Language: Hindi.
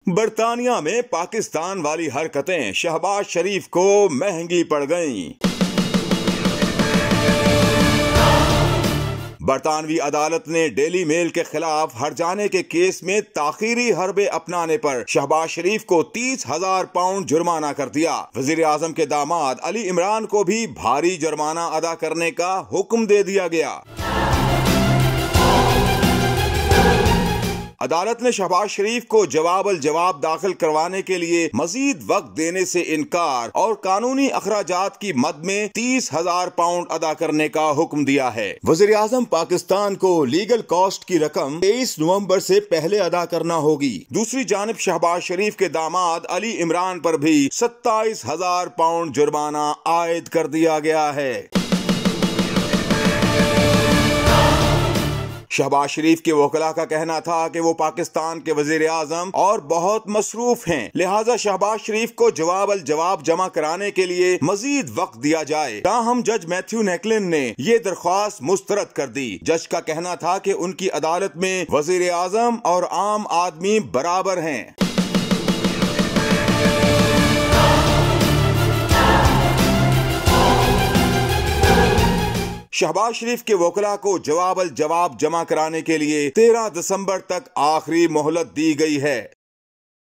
बरतानिया में पाकिस्तान वाली हरकतें शहबाज शरीफ को महंगी पड़ गईं। बरतानवी अदालत ने डेली मेल के खिलाफ हर्जाने के केस में ताखीरी हरबे अपनाने पर शहबाज शरीफ को 30,000 पाउंड जुर्माना कर दिया। वजीर आजम के दामाद अली इमरान को भी भारी जुर्माना अदा करने का हुक्म दे दिया गया। अदालत ने शहबाज शरीफ को जवाब दाखिल करवाने के लिए मजीद वक्त देने से इनकार और कानूनी अखराजात की मद में 30,000 पाउंड अदा करने का हुक्म दिया है। वज़ीर आज़म पाकिस्तान को लीगल कॉस्ट की रकम 23 नवंबर से पहले अदा करना होगी। दूसरी जानिब शहबाज शरीफ के दामाद अली इमरान पर भी 27,000 पाउंड जुर्माना आयद कर दिया गया है। शहबाज शरीफ के वकला का कहना था कि वो पाकिस्तान के वजीर आजम और बहुत मसरूफ हैं, लिहाजा शहबाज शरीफ को जवाब जमा कराने के लिए मजीद वक्त दिया जाए। ताहम जज मैथ्यू नेकलिन ने ये दरख्वास्त मुस्तरद कर दी। जज का कहना था कि उनकी अदालत में वजीर आजम और आम आदमी बराबर हैं। शहबाज शरीफ के वकला को जवाब जमा कराने के लिए 13 दिसंबर तक आखिरी मोहलत दी गई है।